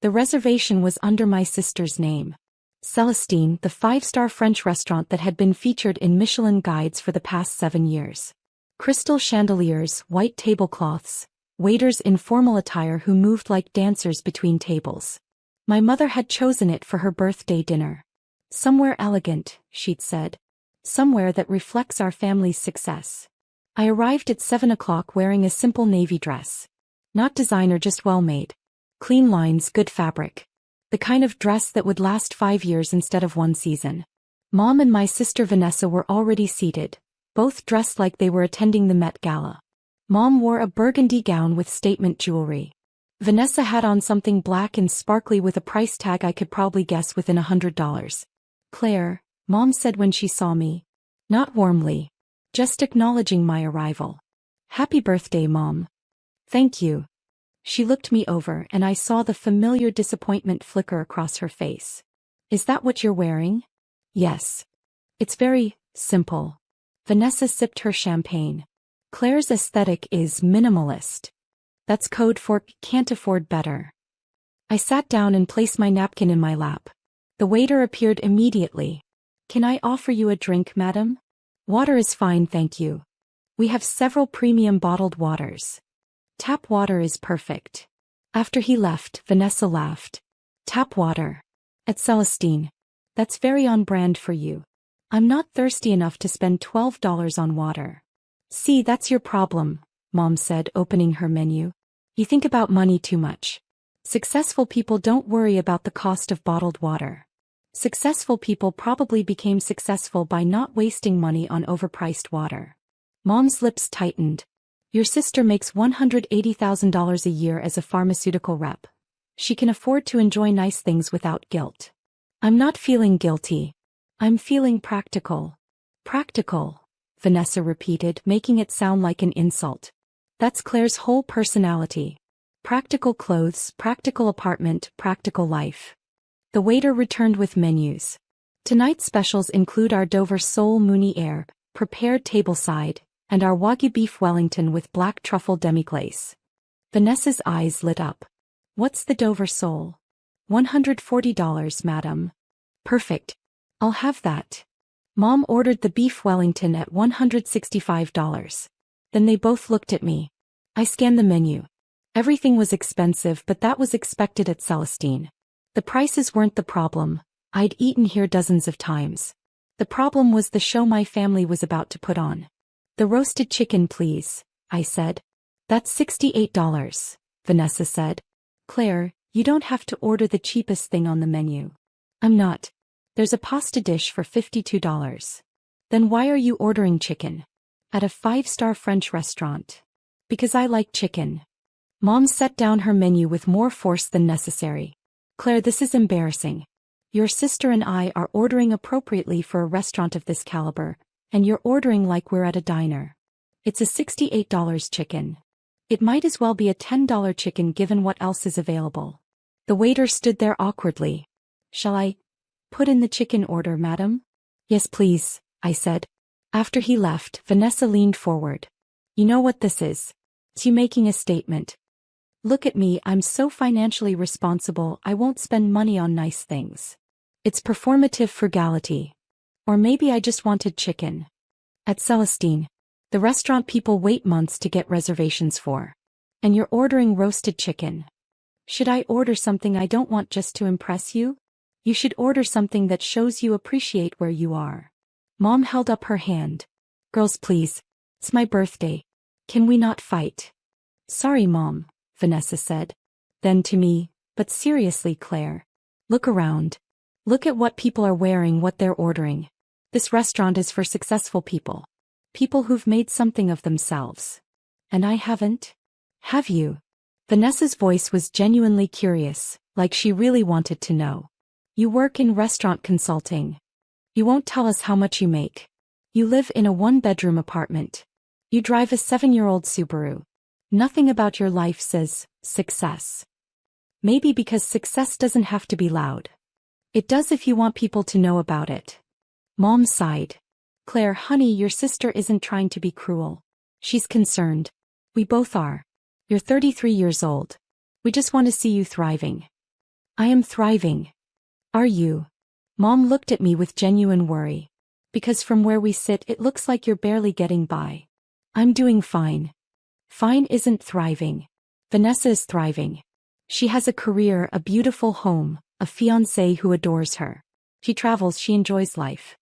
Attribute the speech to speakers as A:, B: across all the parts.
A: The reservation was under my sister's name. Celestine, the five-star French restaurant that had been featured in Michelin guides for the past 7 years. Crystal chandeliers, white tablecloths, waiters in formal attire who moved like dancers between tables. My mother had chosen it for her birthday dinner. Somewhere elegant, she'd said. Somewhere that reflects our family's success. I arrived at 7 o'clock wearing a simple navy dress. Not designer, just well-made. Clean lines, good fabric. The kind of dress that would last 5 years instead of 1 season. Mom and my sister Vanessa were already seated, both dressed like they were attending the Met Gala. Mom wore a burgundy gown with statement jewelry. Vanessa had on something black and sparkly with a price tag I could probably guess within $100. "Claire," Mom said when she saw me. Not warmly. Just acknowledging my arrival. "Happy birthday, Mom." "Thank you." She looked me over and I saw the familiar disappointment flicker across her face. "Is that what you're wearing?" "Yes. It's very simple." Vanessa sipped her champagne. "Claire's aesthetic is minimalist. That's code for can't afford better." I sat down and placed my napkin in my lap. The waiter appeared immediately. "Can I offer you a drink, madam?" "Water is fine, thank you. We have several premium bottled waters." "Tap water is perfect." After he left, Vanessa laughed. "Tap water. At Celestine. That's very on brand for you. I'm not thirsty enough to spend $12 on water." "See, that's your problem," Mom said, opening her menu. "You think about money too much. Successful people don't worry about the cost of bottled water. Successful people probably became successful by not wasting money on overpriced water." Mom's lips tightened. "Your sister makes $180,000 a year as a pharmaceutical rep. She can afford to enjoy nice things without guilt." "I'm not feeling guilty. I'm feeling practical." "Practical," Vanessa repeated, making it sound like an insult. "That's Claire's whole personality. Practical clothes, practical apartment, practical life." The waiter returned with menus. "Tonight's specials include our Dover Sole Mooney Air, prepared tableside, and our Wagyu beef Wellington with black truffle demi-glace." Vanessa's eyes lit up. "What's the Dover Sole?" $140, madam." "Perfect. I'll have that." Mom ordered the beef Wellington at $165. Then they both looked at me. I scanned the menu. Everything was expensive, but that was expected at Celestine. The prices weren't the problem. I'd eaten here dozens of times. The problem was the show my family was about to put on. "The roasted chicken, please," I said. "That's $68, Vanessa said. "Claire, you don't have to order the cheapest thing on the menu." "I'm not. There's a pasta dish for $52. "Then why are you ordering chicken?" "At a 5-star French restaurant." "Because I like chicken." Mom set down her menu with more force than necessary. "Claire, this is embarrassing. Your sister and I are ordering appropriately for a restaurant of this caliber, and you're ordering like we're at a diner. It's a $68 chicken. It might as well be a $10 chicken given what else is available." The waiter stood there awkwardly. "Shall I put in the chicken order, madam?" "Yes, please," I said. After he left, Vanessa leaned forward. "You know what this is? It's you making a statement. Look at me, I'm so financially responsible I won't spend money on nice things. It's performative frugality. Or maybe I just wanted chicken. At Celestine, the restaurant people wait months to get reservations for. And you're ordering roasted chicken. Should I order something I don't want just to impress you? You should order something that shows you appreciate where you are." Mom held up her hand. "Girls, please. It's my birthday. Can we not fight?" "Sorry, Mom," Vanessa said. Then to me, "But seriously, Claire. Look around. Look at what people are wearing, what they're ordering. This restaurant is for successful people. People who've made something of themselves. And I haven't? Have you?" Vanessa's voice was genuinely curious, like she really wanted to know. "You work in restaurant consulting. You won't tell us how much you make. You live in a 1-bedroom apartment. You drive a 7-year-old Subaru. Nothing about your life says success. Maybe because success doesn't have to be loud. It does if you want people to know about it." Mom sighed. "Claire, honey, your sister isn't trying to be cruel. She's concerned. We both are. You're 33 years old. We just want to see you thriving." I am thriving. Are you? Mom looked at me with genuine worry. Because from where we sit it looks like you're barely getting by. I'm doing fine. Fine isn't thriving. Vanessa is thriving. She has a career, a beautiful home, a fiancé who adores her. She travels, she enjoys life.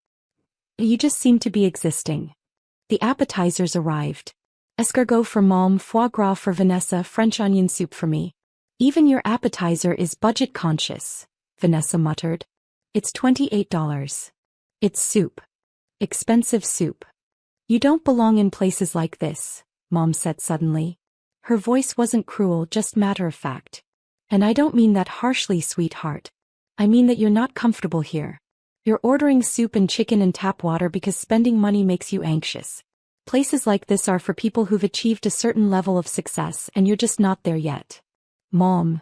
A: You just seem to be existing. The appetizers arrived. Escargot for Mom, foie gras for Vanessa, French onion soup for me. Even your appetizer is budget conscious, Vanessa muttered. It's $28. It's soup. Expensive soup. You don't belong in places like this, Mom said suddenly. Her voice wasn't cruel, just matter of fact. And I don't mean that harshly, sweetheart. I mean that you're not comfortable here. You're ordering soup and chicken and tap water because spending money makes you anxious. Places like this are for people who've achieved a certain level of success and you're just not there yet. Mom.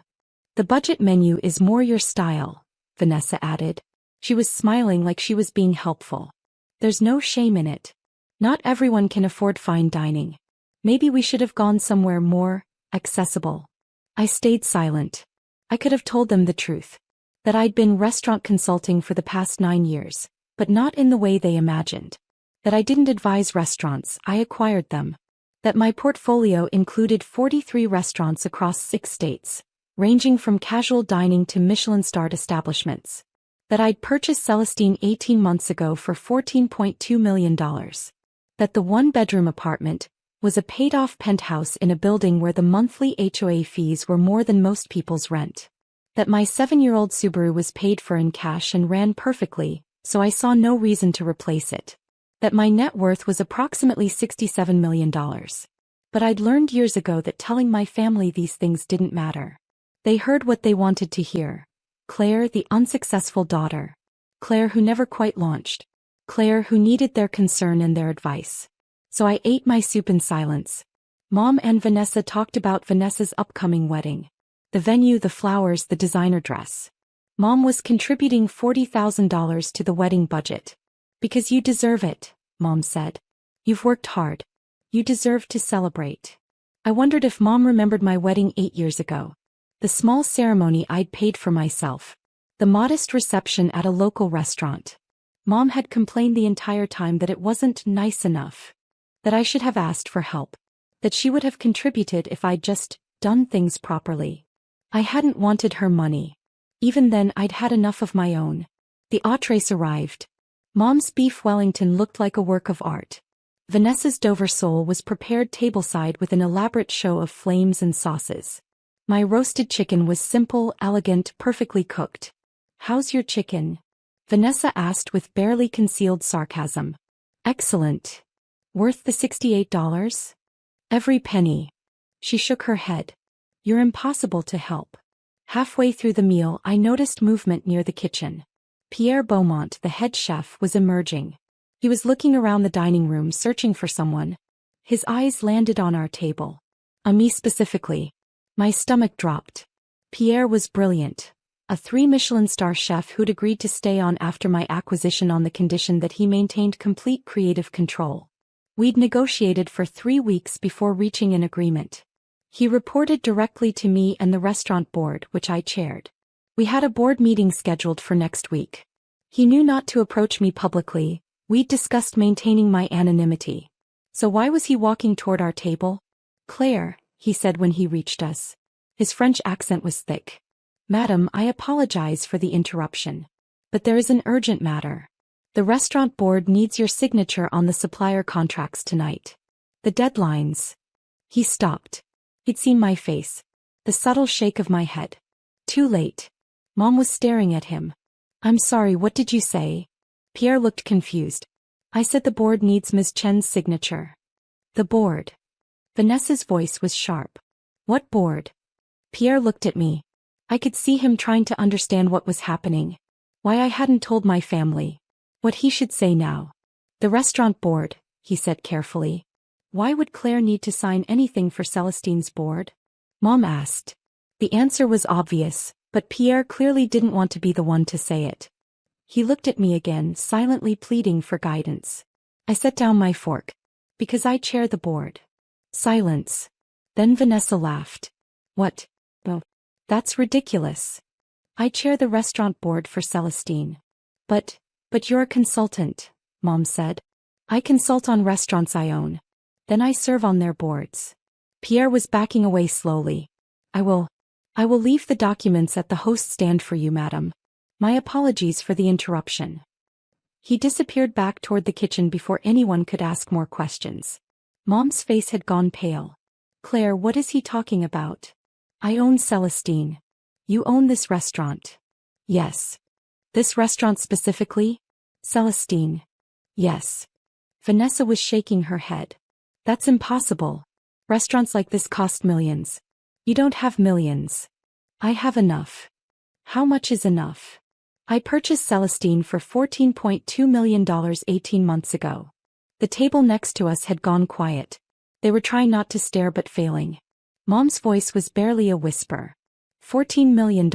A: The budget menu is more your style, Vanessa added. She was smiling like she was being helpful. There's no shame in it. Not everyone can afford fine dining. Maybe we should have gone somewhere more accessible. I stayed silent. I could have told them the truth. That I'd been restaurant consulting for the past 9 years, but not in the way they imagined. That I didn't advise restaurants, I acquired them. That my portfolio included 43 restaurants across 6 states, ranging from casual dining to Michelin-starred establishments. That I'd purchased Celestine 18 months ago for $14.2 million. That the one-bedroom apartment was a paid-off penthouse in a building where the monthly HOA fees were more than most people's rent. That my 7-year-old Subaru was paid for in cash and ran perfectly, so I saw no reason to replace it. That my net worth was approximately $67 million. But I'd learned years ago that telling my family these things didn't matter. They heard what they wanted to hear. Claire, the unsuccessful daughter. Claire who never quite launched. Claire who needed their concern and their advice. So I ate my soup in silence. Mom and Vanessa talked about Vanessa's upcoming wedding. The venue, the flowers, the designer dress. Mom was contributing $40,000 to the wedding budget. Because you deserve it, Mom said. You've worked hard. You deserve to celebrate. I wondered if Mom remembered my wedding 8 years ago. The small ceremony I'd paid for myself. The modest reception at a local restaurant. Mom had complained the entire time that it wasn't nice enough. That I should have asked for help. That she would have contributed if I'd just done things properly. I hadn't wanted her money. Even then I'd had enough of my own. The entrees arrived. Mom's beef Wellington looked like a work of art. Vanessa's Dover sole was prepared tableside with an elaborate show of flames and sauces. My roasted chicken was simple, elegant, perfectly cooked. How's your chicken? Vanessa asked with barely concealed sarcasm. Excellent. Worth the $68? Every penny. She shook her head. You're impossible to help. Halfway through the meal I noticed movement near the kitchen. Pierre Beaumont, the head chef, was emerging. He was looking around the dining room searching for someone. His eyes landed on our table. On me specifically. My stomach dropped. Pierre was brilliant. A 3 Michelin-star chef who'd agreed to stay on after my acquisition on the condition that he maintained complete creative control. We'd negotiated for 3 weeks before reaching an agreement. He reported directly to me and the restaurant board, which I chaired. We had a board meeting scheduled for next week. He knew not to approach me publicly. We'd discussed maintaining my anonymity. So why was he walking toward our table? Claire, he said when he reached us. His French accent was thick. Madam, I apologize for the interruption. But there is an urgent matter. The restaurant board needs your signature on the supplier contracts tonight. The deadlines. He stopped. He'd seen my face. The subtle shake of my head. Too late. Mom was staring at him. I'm sorry, what did you say? Pierre looked confused. I said the board needs Ms. Chen's signature. The board. Vanessa's voice was sharp. What board? Pierre looked at me. I could see him trying to understand what was happening. Why I hadn't told my family. What he should say now. The restaurant board, he said carefully. Why would Claire need to sign anything for Celestine's board? Mom asked. The answer was obvious, but Pierre clearly didn't want to be the one to say it. He looked at me again, silently pleading for guidance. I set down my fork. Because I chair the board. Silence. Then Vanessa laughed. What? Oh, that's ridiculous. I chair the restaurant board for Celestine. But you're a consultant, Mom said. I consult on restaurants I own. Then I serve on their boards. Pierre was backing away slowly. I will leave the documents at the host stand for you, madam. My apologies for the interruption. He disappeared back toward the kitchen before anyone could ask more questions. Mom's face had gone pale. Claire, what is he talking about? I own Celestine. You own this restaurant? Yes. This restaurant specifically? Celestine. Yes. Vanessa was shaking her head. That's impossible. Restaurants like this cost millions. You don't have millions. I have enough. How much is enough? I purchased Celestine for $14.2 million 18 months ago. The table next to us had gone quiet. They were trying not to stare but failing. Mom's voice was barely a whisper. $14 million.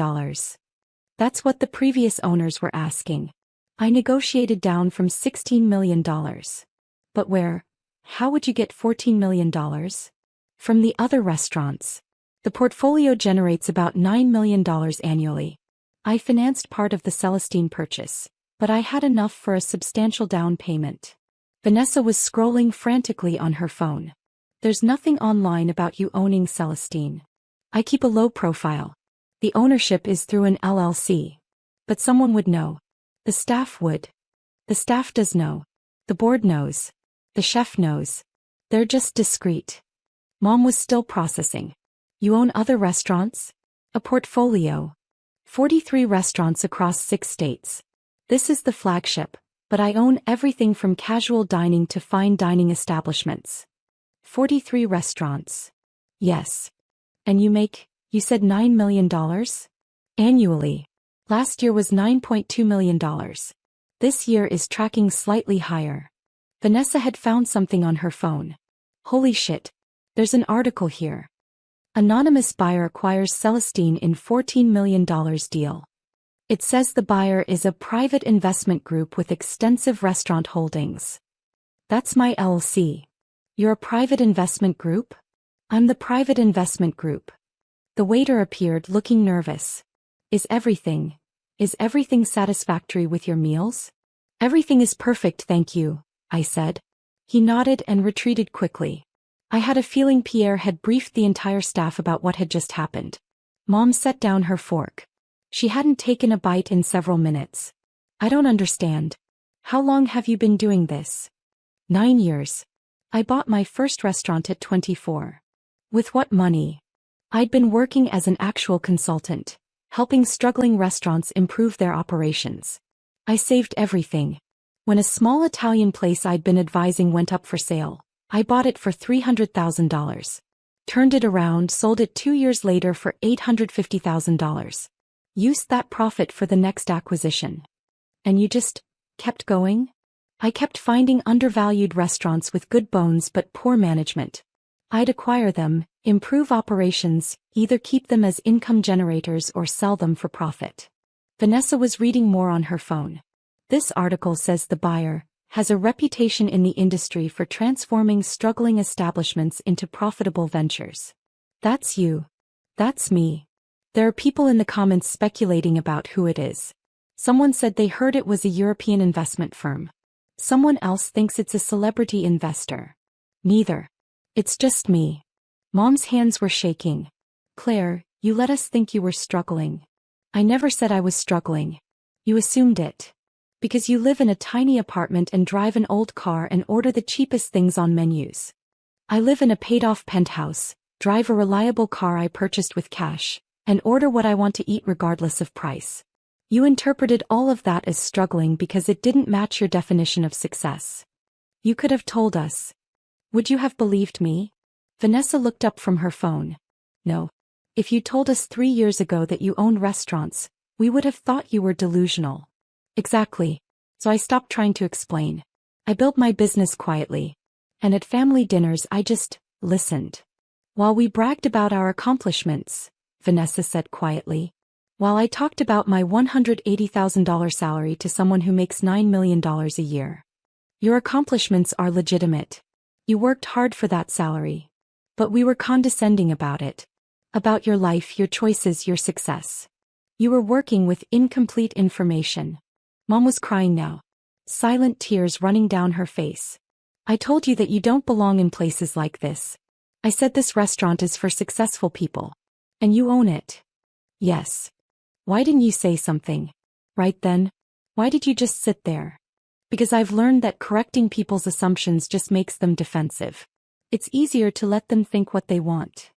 A: That's what the previous owners were asking. I negotiated down from $16 million. But where? How would you get $14 million? From the other restaurants. The portfolio generates about $9 million annually. I financed part of the Celestine purchase, but I had enough for a substantial down payment. Vanessa was scrolling frantically on her phone. There's nothing online about you owning Celestine. I keep a low profile. The ownership is through an LLC. But someone would know. The staff would. The staff does know. The board knows. The chef knows. They're just discreet. Mom was still processing. You own other restaurants? A portfolio. 43 restaurants across 6 states. This is the flagship, but I own everything from casual dining to fine dining establishments. 43 restaurants. Yes. And you said $9 million? Annually. Last year was $9.2 million. This year is tracking slightly higher. Vanessa had found something on her phone. Holy shit. There's an article here. Anonymous buyer acquires Celestine in $14 million deal. It says the buyer is a private investment group with extensive restaurant holdings. That's my LLC. You're a private investment group? I'm the private investment group. The waiter appeared looking nervous. Is everything satisfactory with your meals? Everything is perfect, thank you, I said. He nodded and retreated quickly. I had a feeling Pierre had briefed the entire staff about what had just happened. Mom set down her fork. She hadn't taken a bite in several minutes. I don't understand. How long have you been doing this? 9 years. I bought my first restaurant at 24. With what money? I'd been working as an actual consultant, helping struggling restaurants improve their operations. I saved everything. When a small Italian place I'd been advising went up for sale, I bought it for $300,000. Turned it around, sold it 2 years later for $850,000. Used that profit for the next acquisition. And you just kept going? I kept finding undervalued restaurants with good bones but poor management. I'd acquire them, improve operations, either keep them as income generators or sell them for profit. Vanessa was reading more on her phone. This article says the buyer has a reputation in the industry for transforming struggling establishments into profitable ventures. That's you. That's me. There are people in the comments speculating about who it is. Someone said they heard it was a European investment firm. Someone else thinks it's a celebrity investor. Neither. It's just me. Mom's hands were shaking. Claire, you let us think you were struggling. I never said I was struggling. You assumed it. Because you live in a tiny apartment and drive an old car and order the cheapest things on menus. I live in a paid-off penthouse, drive a reliable car I purchased with cash, and order what I want to eat regardless of price. You interpreted all of that as struggling because it didn't match your definition of success. You could have told us. Would you have believed me? Vanessa looked up from her phone. No. If you told us 3 years ago that you owned restaurants, we would have thought you were delusional. Exactly. So I stopped trying to explain. I built my business quietly. And at family dinners I just listened. While we bragged about our accomplishments, Vanessa said quietly. While I talked about my $180,000 salary to someone who makes $9 million a year. Your accomplishments are legitimate. You worked hard for that salary. But we were condescending about it. About your life, your choices, your success. You were working with incomplete information. Mom was crying now. Silent tears running down her face. I told you that you don't belong in places like this. I said this restaurant is for successful people. And you own it. Yes. Why didn't you say something? Right then? Why did you just sit there? Because I've learned that correcting people's assumptions just makes them defensive. It's easier to let them think what they want.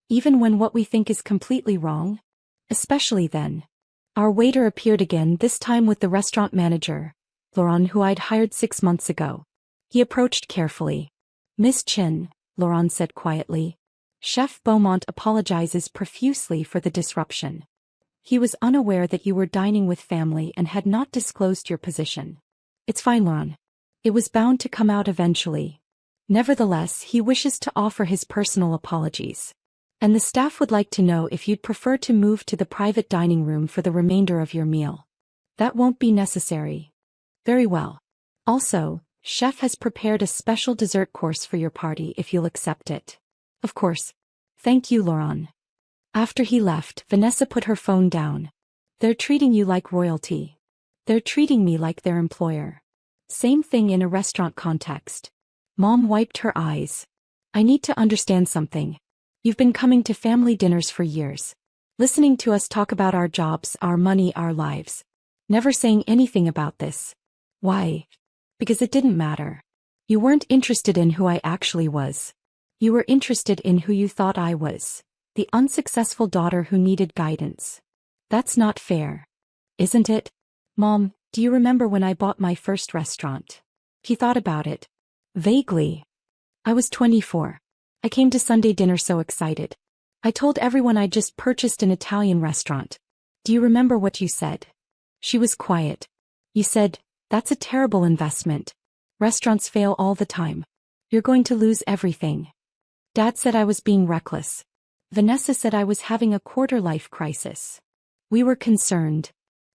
A: Even when what we think is completely wrong. Especially then. Our waiter appeared again, this time with the restaurant manager, Laurent, who I'd hired 6 months ago. He approached carefully. Miss Chin, Laurent said quietly. Chef Beaumont apologizes profusely for the disruption. He was unaware that you were dining with family and had not disclosed your position. It's fine, Laurent. It was bound to come out eventually. Nevertheless, he wishes to offer his personal apologies. And the staff would like to know if you'd prefer to move to the private dining room for the remainder of your meal. That won't be necessary. Very well. Also, Chef has prepared a special dessert course for your party if you'll accept it. Of course. Thank you, Laurent. After he left, Vanessa put her phone down. They're treating you like royalty. They're treating me like their employer. Same thing in a restaurant context. Mom wiped her eyes. I need to understand something. You've been coming to family dinners for years. Listening to us talk about our jobs, our money, our lives. Never saying anything about this. Why? Because it didn't matter. You weren't interested in who I actually was. You were interested in who you thought I was. The unsuccessful daughter who needed guidance. That's not fair. Isn't it? Mom, do you remember when I bought my first restaurant? He thought about it. Vaguely. I was 24. I came to Sunday dinner so excited. I told everyone I'd just purchased an Italian restaurant. Do you remember what you said? She was quiet. You said, that's a terrible investment. Restaurants fail all the time. You're going to lose everything. Dad said I was being reckless. Vanessa said I was having a quarter-life crisis. We were concerned.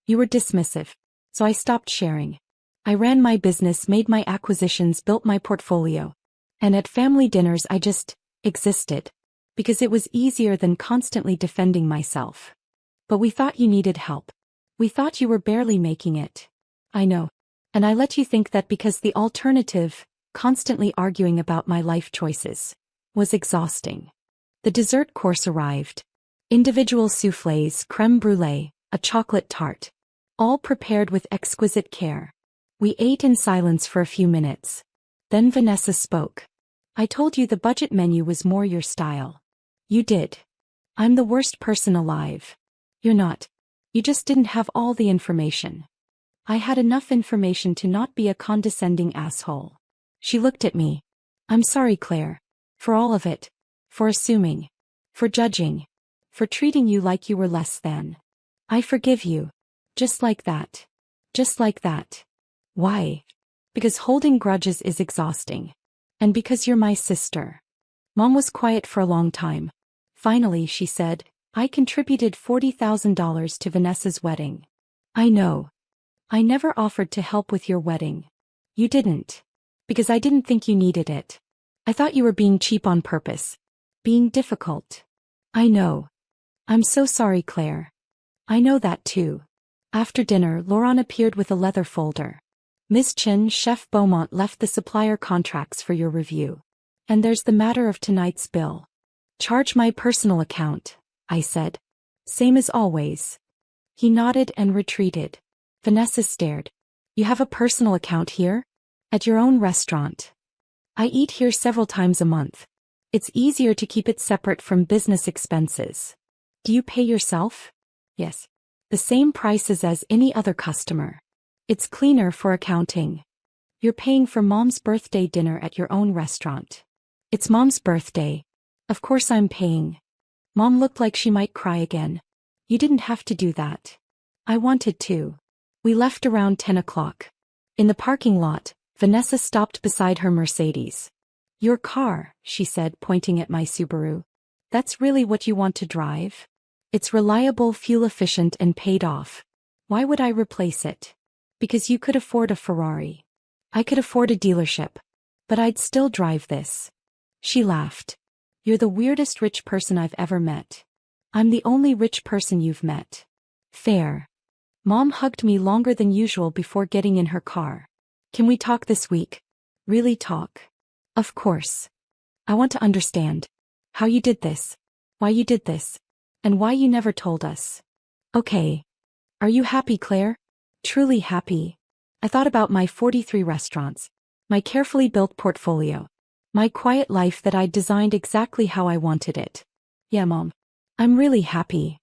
A: You were dismissive. So I stopped sharing. I ran my business, made my acquisitions, built my portfolio. And at family dinners I just existed. Because it was easier than constantly defending myself. But we thought you needed help. We thought you were barely making it. I know. And I let you think that because the alternative, constantly arguing about my life choices, was exhausting. The dessert course arrived. Individual soufflés, crème brûlée, a chocolate tart. All prepared with exquisite care. We ate in silence for a few minutes. Then Vanessa spoke. I told you the budget menu was more your style. You did. I'm the worst person alive. You're not. You just didn't have all the information. I had enough information to not be a condescending asshole. She looked at me. I'm sorry, Claire. For all of it. For assuming. For judging. For treating you like you were less than. I forgive you. Just like that. Just like that. Why? Because holding grudges is exhausting. And because you're my sister. Mom was quiet for a long time. Finally, she said, I contributed $40,000 to Vanessa's wedding. I know. I never offered to help with your wedding. You didn't. Because I didn't think you needed it. I thought you were being cheap on purpose. Being difficult. I know. I'm so sorry, Claire. I know that too. After dinner, Laurent appeared with a leather folder. Ms. Chin, Chef Beaumont left the supplier contracts for your review. And there's the matter of tonight's bill. Charge my personal account, I said. Same as always. He nodded and retreated. Vanessa stared. You have a personal account here? At your own restaurant. I eat here several times a month. It's easier to keep it separate from business expenses. Do you pay yourself? Yes. The same prices as any other customer. It's cleaner for accounting. You're paying for Mom's birthday dinner at your own restaurant. It's Mom's birthday. Of course I'm paying. Mom looked like she might cry again. You didn't have to do that. I wanted to. We left around 10 o'clock. In the parking lot, Vanessa stopped beside her Mercedes. Your car, she said, pointing at my Subaru. That's really what you want to drive? It's reliable, fuel-efficient, and paid off. Why would I replace it? Because you could afford a Ferrari. I could afford a dealership. But I'd still drive this. She laughed. You're the weirdest rich person I've ever met. I'm the only rich person you've met. Fair. Mom hugged me longer than usual before getting in her car. Can we talk this week? Really talk? Of course. I want to understand how you did this, why you did this, and why you never told us. Okay. Are you happy, Claire? Truly happy. I thought about my 43 restaurants, my carefully built portfolio, my quiet life that I'd designed exactly how I wanted it. Yeah, Mom. I'm really happy.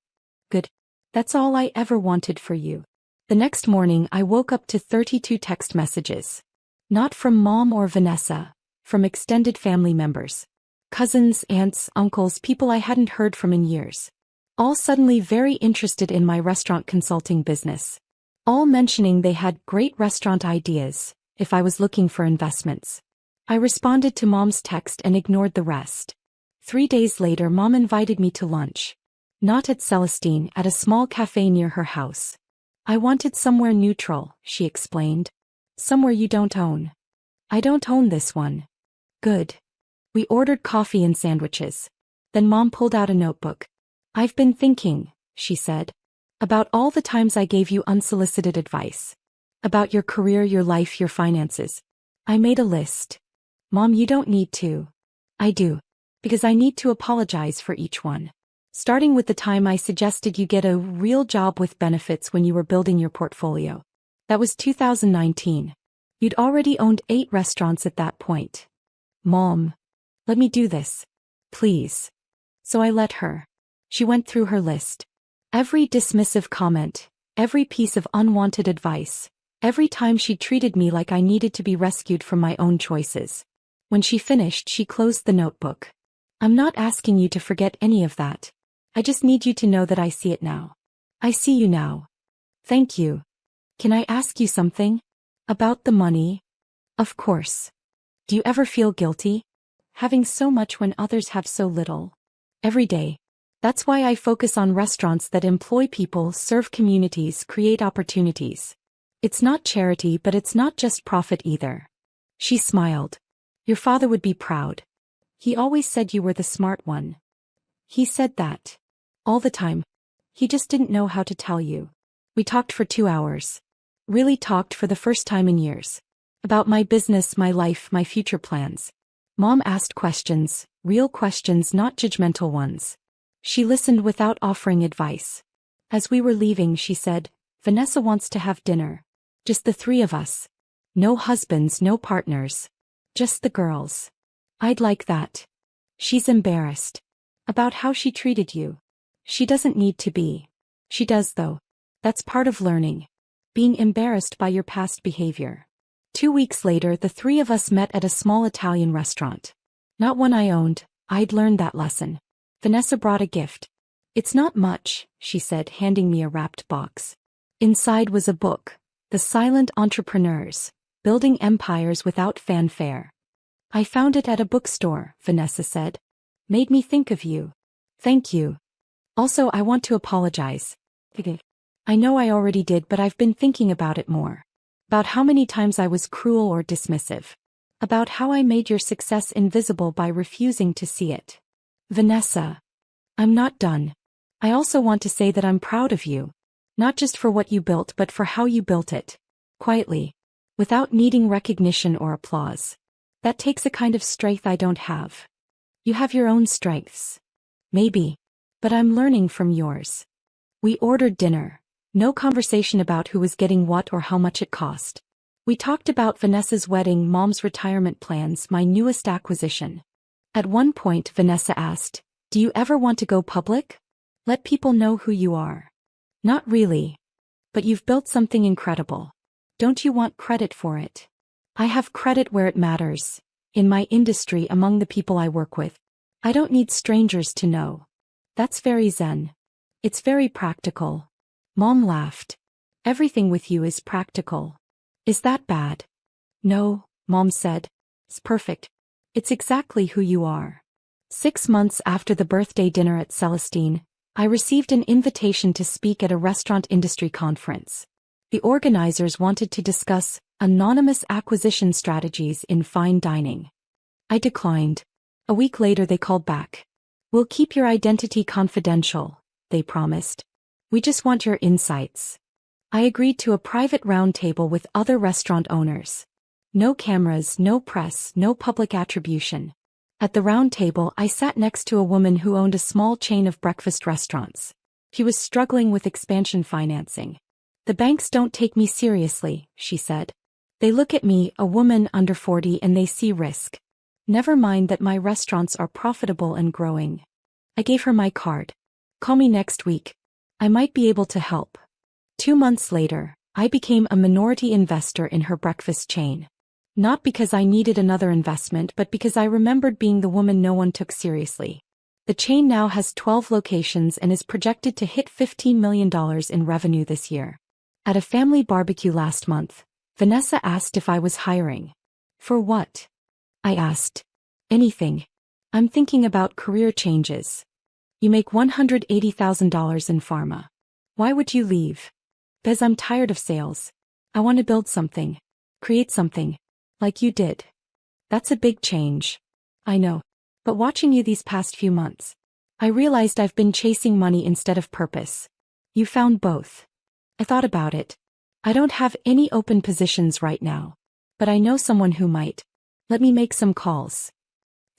A: Good. That's all I ever wanted for you. The next morning I woke up to 32 text messages. Not from Mom or Vanessa, from extended family members. Cousins, aunts, uncles, people I hadn't heard from in years. All suddenly very interested in my restaurant consulting business. All mentioning they had great restaurant ideas, if I was looking for investments. I responded to Mom's text and ignored the rest. 3 days later Mom invited me to lunch. Not at Celestine, at a small cafe near her house. I wanted somewhere neutral, she explained. Somewhere you don't own. I don't own this one. Good. We ordered coffee and sandwiches. Then Mom pulled out a notebook. I've been thinking, she said, about all the times I gave you unsolicited advice. About your career, your life, your finances. I made a list. Mom, you don't need to. I do. Because I need to apologize for each one. Starting with the time I suggested you get a real job with benefits when you were building your portfolio. That was 2019. You'd already owned 8 restaurants at that point. Mom. Let me do this. Please. So I let her. She went through her list. Every dismissive comment, every piece of unwanted advice, every time she treated me like I needed to be rescued from my own choices. When she finished, she closed the notebook. I'm not asking you to forget any of that. I just need you to know that I see it now. I see you now. Thank you. Can I ask you something? About the money? Of course. Do you ever feel guilty? Having so much when others have so little? Every day. That's why I focus on restaurants that employ people, serve communities, create opportunities. It's not charity, but it's not just profit either. She smiled. Your father would be proud. He always said you were the smart one. He said that. All the time. He just didn't know how to tell you. We talked for 2 hours. Really talked for the first time in years. About my business, my life, my future plans. Mom asked questions, real questions, not judgmental ones. She listened without offering advice. As we were leaving, she said, Vanessa wants to have dinner. Just the 3 of us. No husbands, no partners. Just the girls. I'd like that. She's embarrassed. About how she treated you. She doesn't need to be. She does though. That's part of learning. Being embarrassed by your past behavior. 2 weeks later, the 3 of us met at a small Italian restaurant. Not one I owned. I'd learned that lesson. Vanessa brought a gift. It's not much, she said, handing me a wrapped box. Inside was a book, The Silent Entrepreneurs, Building Empires Without Fanfare. I found it at a bookstore, Vanessa said. Made me think of you. Thank you. Also, I want to apologize. I know I already did, but I've been thinking about it more. About how many times I was cruel or dismissive. About how I made your success invisible by refusing to see it. Vanessa. I'm not done. I also want to say that I'm proud of you. Not just for what you built, but for how you built it. Quietly. Without needing recognition or applause. That takes a kind of strength I don't have. You have your own strengths. Maybe. But I'm learning from yours. We ordered dinner. No conversation about who was getting what or how much it cost. We talked about Vanessa's wedding, Mom's retirement plans, my newest acquisition. At one point, Vanessa asked, Do you ever want to go public? Let people know who you are. Not really. But you've built something incredible. Don't you want credit for it? I have credit where it matters. In my industry, among the people I work with. I don't need strangers to know. That's very zen. It's very practical. Mom laughed. Everything with you is practical. Is that bad? No, Mom said. It's perfect. It's exactly who you are. 6 months after the birthday dinner at Celestine, I received an invitation to speak at a restaurant industry conference. The organizers wanted to discuss anonymous acquisition strategies in fine dining. I declined. A week later they called back. We'll keep your identity confidential, they promised. We just want your insights. I agreed to a private roundtable with other restaurant owners. No cameras, no press, no public attribution. At the round table, I sat next to a woman who owned a small chain of breakfast restaurants. She was struggling with expansion financing. The banks don't take me seriously, she said. They look at me, a woman under 40, and they see risk. Never mind that my restaurants are profitable and growing. I gave her my card. Call me next week. I might be able to help. 2 months later, I became a minority investor in her breakfast chain. Not because I needed another investment, but because I remembered being the woman no one took seriously. The chain now has 12 locations and is projected to hit $15 million in revenue this year. At a family barbecue last month, Vanessa asked if I was hiring. For what? I asked. Anything. I'm thinking about career changes. You make $180,000 in pharma. Why would you leave? Because I'm tired of sales. I want to build something. Create something. Like you did. That's a big change. I know. But watching you these past few months, I realized I've been chasing money instead of purpose. You found both. I thought about it. I don't have any open positions right now. But I know someone who might. Let me make some calls.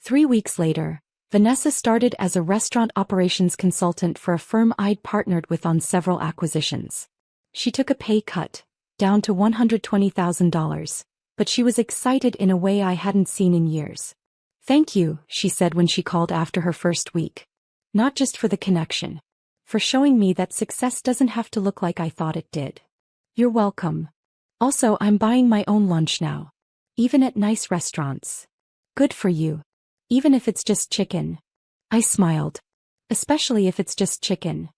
A: 3 weeks later, Vanessa started as a restaurant operations consultant for a firm I'd partnered with on several acquisitions. She took a pay cut, down to $120,000. But she was excited in a way I hadn't seen in years. Thank you, she said when she called after her first week. Not just for the connection. For showing me that success doesn't have to look like I thought it did. You're welcome. Also, I'm buying my own lunch now. Even at nice restaurants. Good for you. Even if it's just chicken. I smiled. Especially if it's just chicken.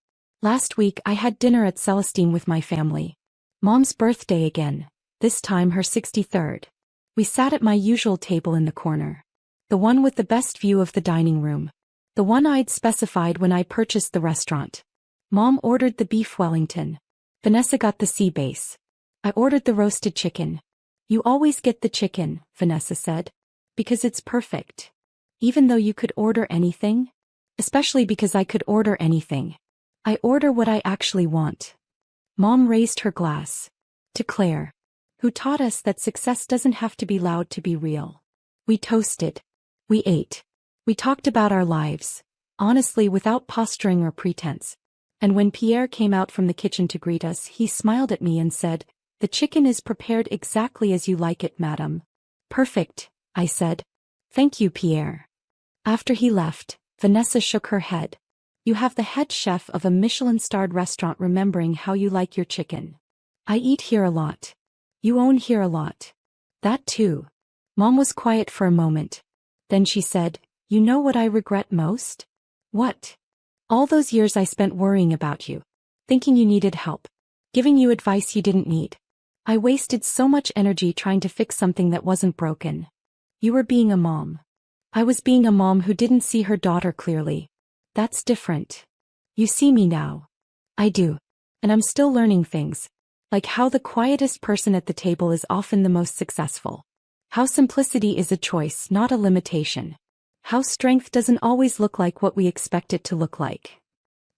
A: Last week I had dinner at Celestine with my family. Mom's birthday again. This time her 63rd. We sat at my usual table in the corner. The one with the best view of the dining room. The one I'd specified when I purchased the restaurant. Mom ordered the beef Wellington. Vanessa got the sea base. I ordered the roasted chicken. You always get the chicken, Vanessa said. Because it's perfect. Even though you could order anything? Especially because I could order anything. I order what I actually want. Mom raised her glass. To Claire. Who taught us that success doesn't have to be loud to be real. We toasted. We ate. We talked about our lives, honestly without posturing or pretense. And when Pierre came out from the kitchen to greet us, he smiled at me and said, "The chicken is prepared exactly as you like it, madam." Perfect, I said. Thank you, Pierre. After he left, Vanessa shook her head. You have the head chef of a Michelin-starred restaurant remembering how you like your chicken. I eat here a lot. You own here a lot. That too. Mom was quiet for a moment. Then she said, You know what I regret most? What? All those years I spent worrying about you. Thinking you needed help. Giving you advice you didn't need. I wasted so much energy trying to fix something that wasn't broken. You were being a mom. I was being a mom who didn't see her daughter clearly. That's different. You see me now. I do. And I'm still learning things. Like how the quietest person at the table is often the most successful. How simplicity is a choice, not a limitation. How strength doesn't always look like what we expect it to look like.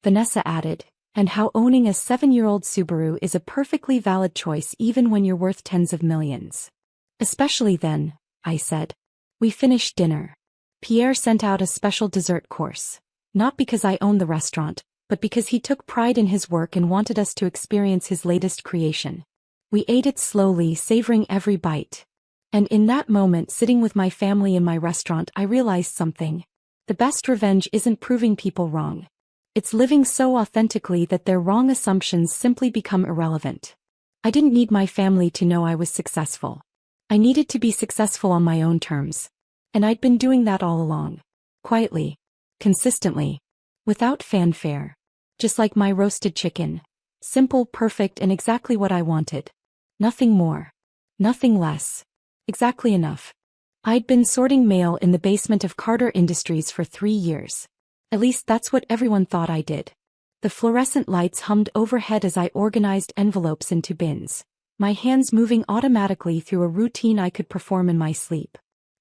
A: Vanessa added, and how owning a 7-year-old Subaru is a perfectly valid choice even when you're worth tens of millions. Especially then, I said. We finished dinner. Pierre sent out a special dessert course. Not because I own the restaurant, but because he took pride in his work and wanted us to experience his latest creation. We ate it slowly, savoring every bite. And in that moment, sitting with my family in my restaurant, I realized something. The best revenge isn't proving people wrong. It's living so authentically that their wrong assumptions simply become irrelevant. I didn't need my family to know I was successful. I needed to be successful on my own terms. And I'd been doing that all along. Quietly. Consistently. Without fanfare. Just like my roasted chicken. Simple, perfect, and exactly what I wanted. Nothing more. Nothing less. Exactly enough. I'd been sorting mail in the basement of Carter Industries for 3 years. At least that's what everyone thought I did. The fluorescent lights hummed overhead as I organized envelopes into bins, my hands moving automatically through a routine I could perform in my sleep.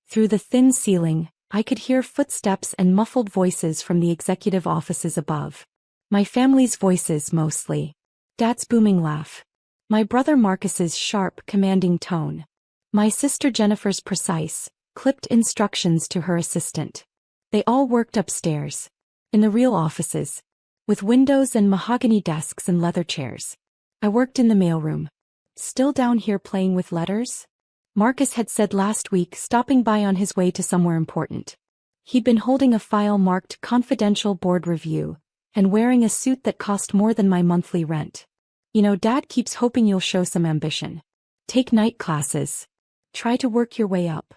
A: Through the thin ceiling, I could hear footsteps and muffled voices from the executive offices above. My family's voices mostly. Dad's booming laugh. My brother Marcus's sharp, commanding tone. My sister Jennifer's precise, clipped instructions to her assistant. They all worked upstairs. In the real offices. With windows and mahogany desks and leather chairs. I worked in the mailroom. Still down here playing with letters? Marcus had said last week, stopping by on his way to somewhere important. He'd been holding a file marked confidential board review, and wearing a suit that cost more than my monthly rent. You know, Dad keeps hoping you'll show some ambition. Take night classes. Try to work your way up.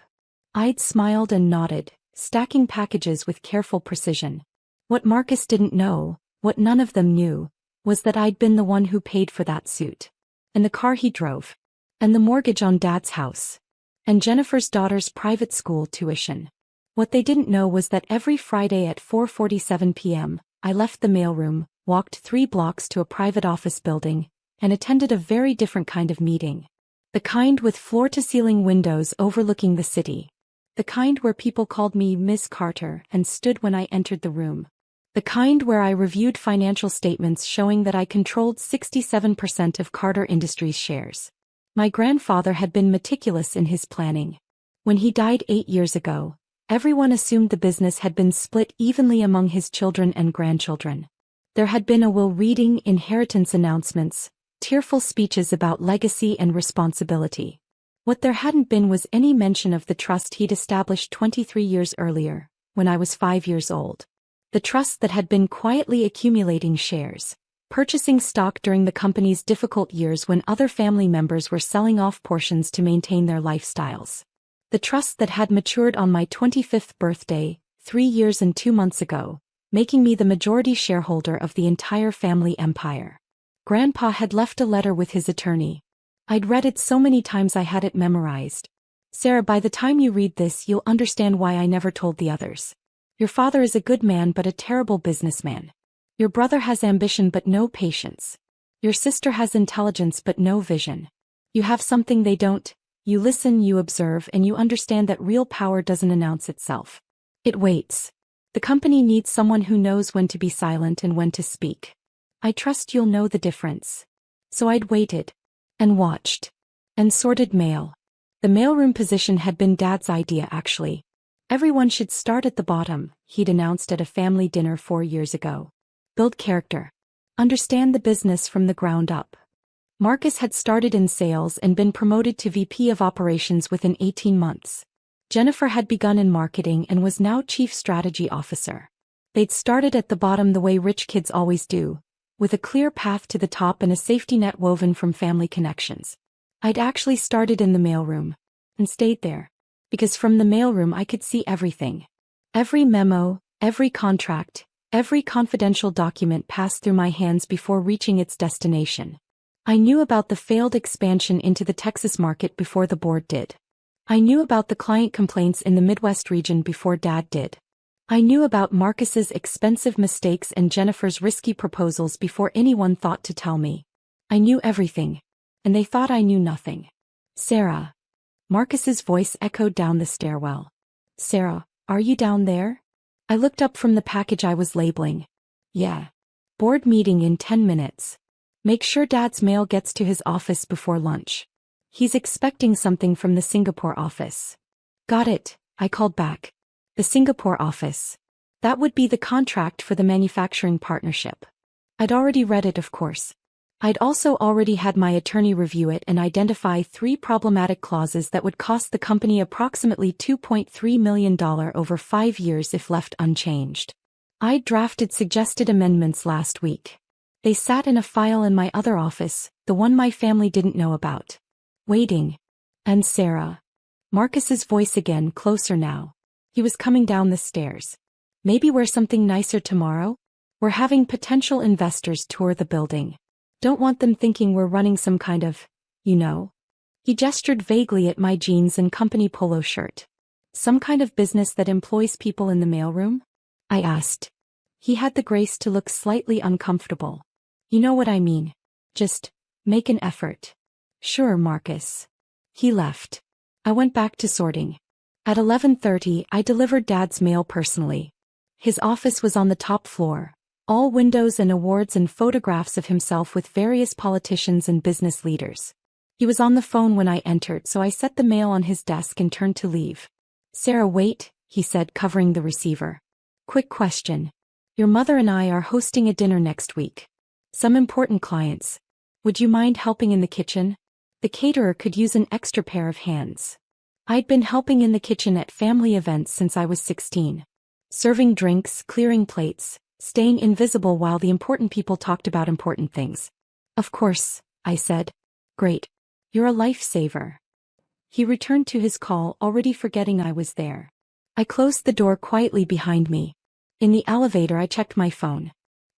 A: I'd smiled and nodded, stacking packages with careful precision. What Marcus didn't know, what none of them knew, was that I'd been the one who paid for that suit. And the car he drove. And the mortgage on Dad's house. And Jennifer's daughter's private school tuition. What they didn't know was that every Friday at 4:47 p.m., I left the mailroom, walked 3 blocks to a private office building, and attended a very different kind of meeting. The kind with floor-to-ceiling windows overlooking the city. The kind where people called me Miss Carter and stood when I entered the room. The kind where I reviewed financial statements showing that I controlled 67% of Carter Industries shares. My grandfather had been meticulous in his planning. When he died 8 years ago, everyone assumed the business had been split evenly among his children and grandchildren. There had been a will reading, inheritance announcements, tearful speeches about legacy and responsibility. What there hadn't been was any mention of the trust he'd established 23 years earlier, when I was 5 years old. The trust that had been quietly accumulating shares, purchasing stock during the company's difficult years when other family members were selling off portions to maintain their lifestyles. The trust that had matured on my 25th birthday, 3 years and 2 months ago, making me the majority shareholder of the entire family empire. Grandpa had left a letter with his attorney. I'd read it so many times I had it memorized. Sarah, by the time you read this, you'll understand why I never told the others. Your father is a good man but a terrible businessman. Your brother has ambition but no patience. Your sister has intelligence but no vision. You have something they don't. You listen, you observe, and you understand that real power doesn't announce itself. It waits. The company needs someone who knows when to be silent and when to speak. I trust you'll know the difference. So I'd waited. And watched. And sorted mail. The mailroom position had been Dad's idea, actually. Everyone should start at the bottom, he'd announced at a family dinner 4 years ago. Build character. Understand the business from the ground up. Marcus had started in sales and been promoted to VP of operations within 18 months. Jennifer had begun in marketing and was now Chief Strategy Officer. They'd started at the bottom the way rich kids always do, with a clear path to the top and a safety net woven from family connections. I'd actually started in the mailroom. And stayed there. Because from the mailroom I could see everything. Every memo, every contract, every confidential document passed through my hands before reaching its destination. I knew about the failed expansion into the Texas market before the board did. I knew about the client complaints in the Midwest region before Dad did. I knew about Marcus's expensive mistakes and Jennifer's risky proposals before anyone thought to tell me. I knew everything. And they thought I knew nothing. Sarah. Marcus's voice echoed down the stairwell. Sarah, are you down there? I looked up from the package I was labeling. Yeah. Board meeting in 10 minutes. Make sure Dad's mail gets to his office before lunch. He's expecting something from the Singapore office. Got it, I called back. The Singapore office. That would be the contract for the manufacturing partnership. I'd already read it, of course. I'd also already had my attorney review it and identify 3 problematic clauses that would cost the company approximately $2.3 million over 5 years if left unchanged. I'd drafted suggested amendments last week. They sat in a file in my other office, the one my family didn't know about. Waiting. And Sarah. Marcus's voice again, closer now. He was coming down the stairs. Maybe wear something nicer tomorrow? We're having potential investors tour the building. Don't want them thinking we're running some kind of, you know. He gestured vaguely at my jeans and company polo shirt. Some kind of business that employs people in the mailroom? I asked. He had the grace to look slightly uncomfortable. You know what I mean. Just, make an effort. Sure, Marcus. He left. I went back to sorting. At 11:30, I delivered Dad's mail personally. His office was on the top floor, All windows and awards and photographs of himself with various politicians and business leaders. He was on the phone when I entered, so I set the mail on his desk and turned to leave. "Sarah, wait," he said, covering the receiver. "Quick question. Your mother and I are hosting a dinner next week. Some important clients. Would you mind helping in the kitchen? The caterer could use an extra pair of hands." I'd been helping in the kitchen at family events since I was 16. Serving drinks, clearing plates, staying invisible while the important people talked about important things. "Of course," I said. "Great. You're a lifesaver." He returned to his call, already forgetting I was there. I closed the door quietly behind me. In the elevator I checked my phone.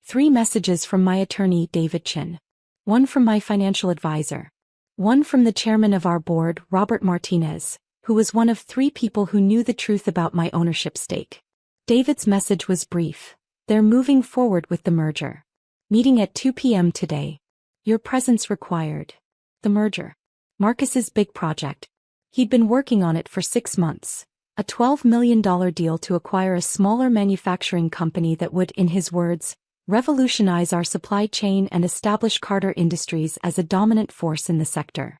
A: 3 messages from my attorney, David Chin. 1 from my financial advisor. 1 from the chairman of our board, Robert Martinez, who was one of 3 people who knew the truth about my ownership stake. David's message was brief. "They're moving forward with the merger. Meeting at 2 p.m. today. Your presence required." The merger. Marcus's big project. He'd been working on it for 6 months. A $12 million deal to acquire a smaller manufacturing company that would, in his words, revolutionize our supply chain and establish Carter Industries as a dominant force in the sector.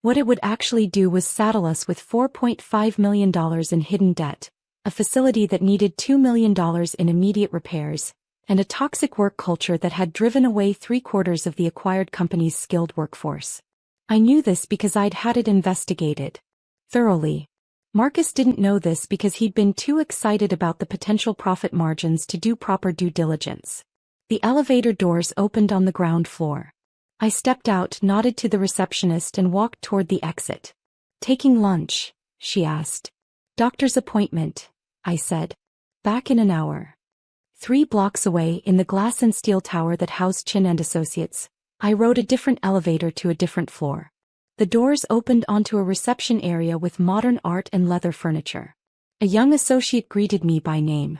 A: What it would actually do was saddle us with $4.5 million in hidden debt, a facility that needed $2 million in immediate repairs, and a toxic work culture that had driven away 3/4 of the acquired company's skilled workforce. I knew this because I'd had it investigated thoroughly. Marcus didn't know this because he'd been too excited about the potential profit margins to do proper due diligence. The elevator doors opened on the ground floor. I stepped out, nodded to the receptionist, and walked toward the exit. "Taking lunch?" she asked. "Doctor's appointment," I said. "Back in an hour." 3 blocks away, in the glass and steel tower that housed Chin and Associates, I rode a different elevator to a different floor. The doors opened onto a reception area with modern art and leather furniture. A young associate greeted me by name.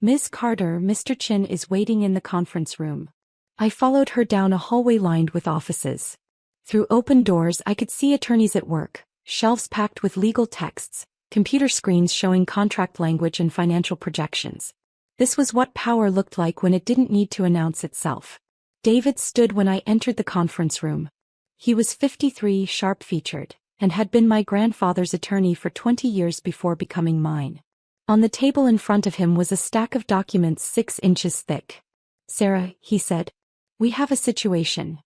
A: "Ms. Carter, Mr. Chin is waiting in the conference room." I followed her down a hallway lined with offices. Through open doors I could see attorneys at work, shelves packed with legal texts, computer screens showing contract language and financial projections. This was what power looked like when it didn't need to announce itself. David stood when I entered the conference room. He was 53, sharp-featured, and had been my grandfather's attorney for 20 years before becoming mine. On the table in front of him was a stack of documents 6 inches thick. "Sarah," he said, "we have a situation.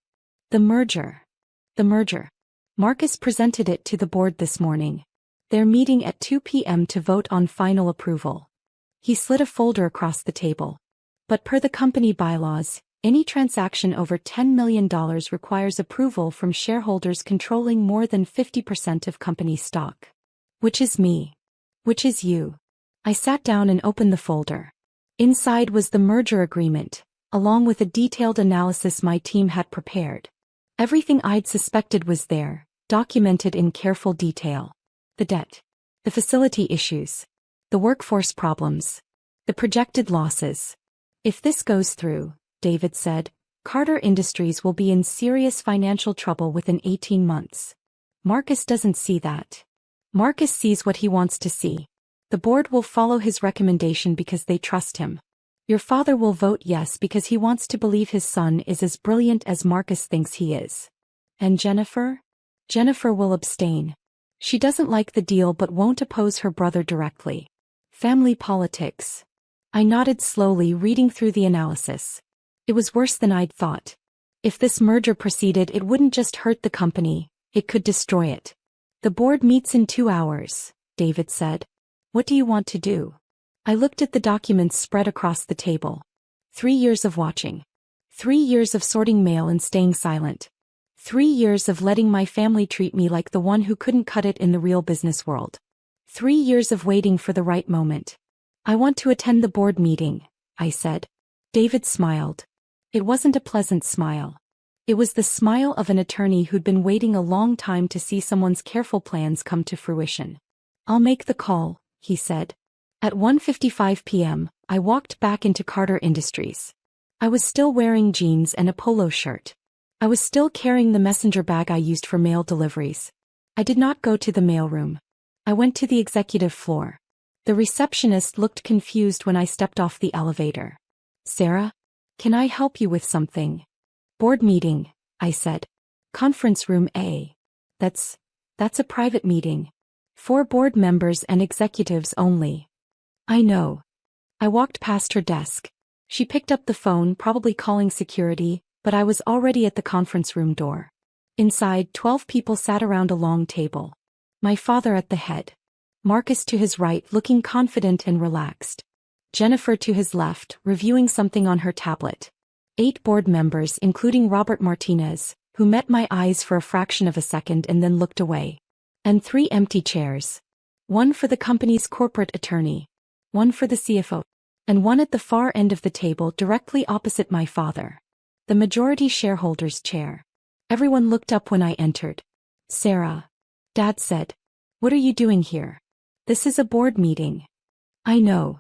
A: The merger." The merger. Marcus presented it to the board this morning. They're meeting at 2 p.m. to vote on final approval. He slid a folder across the table. "But per the company bylaws, any transaction over $10 million requires approval from shareholders controlling more than 50% of company stock. Which is me. Which is you." I sat down and opened the folder. Inside was the merger agreement, along with a detailed analysis my team had prepared. Everything I'd suspected was there, documented in careful detail. The debt. The facility issues. The workforce problems. The projected losses. "If this goes through," David said, "Carter Industries will be in serious financial trouble within 18 months. Marcus doesn't see that. Marcus sees what he wants to see. The board will follow his recommendation because they trust him. Your father will vote yes because he wants to believe his son is as brilliant as Marcus thinks he is. And Jennifer? Jennifer will abstain. She doesn't like the deal but won't oppose her brother directly. Family politics." I nodded slowly, reading through the analysis. It was worse than I'd thought. If this merger proceeded, it wouldn't just hurt the company, it could destroy it. "The board meets in 2 hours, David said. "What do you want to do?" I looked at the documents spread across the table. 3 years of watching. 3 years of sorting mail and staying silent. 3 years of letting my family treat me like the one who couldn't cut it in the real business world. 3 years of waiting for the right moment. "I want to attend the board meeting," I said. David smiled. It wasn't a pleasant smile. It was the smile of an attorney who'd been waiting a long time to see someone's careful plans come to fruition. "I'll make the call," he said. At 1:55 p.m., I walked back into Carter Industries. I was still wearing jeans and a polo shirt. I was still carrying the messenger bag I used for mail deliveries. I did not go to the mailroom. I went to the executive floor. The receptionist looked confused when I stepped off the elevator. "Sarah?" Can I help you with something? Board meeting, I said. Conference room A. That's a private meeting. 4 board members and executives only. I know. I walked past her desk. She picked up the phone, probably calling security, but I was already at the conference room door. Inside, 12 people sat around a long table. My father at the head. Marcus to his right, looking confident and relaxed. Jennifer to his left, reviewing something on her tablet. 8 board members, including Robert Martinez, who met my eyes for a fraction of a second and then looked away. And 3 empty chairs. 1 for the company's corporate attorney. 1 for the CFO. And 1 at the far end of the table directly opposite my father. The majority shareholder's chair. Everyone looked up when I entered. Sarah. Dad said. What are you doing here? This is a board meeting. I know.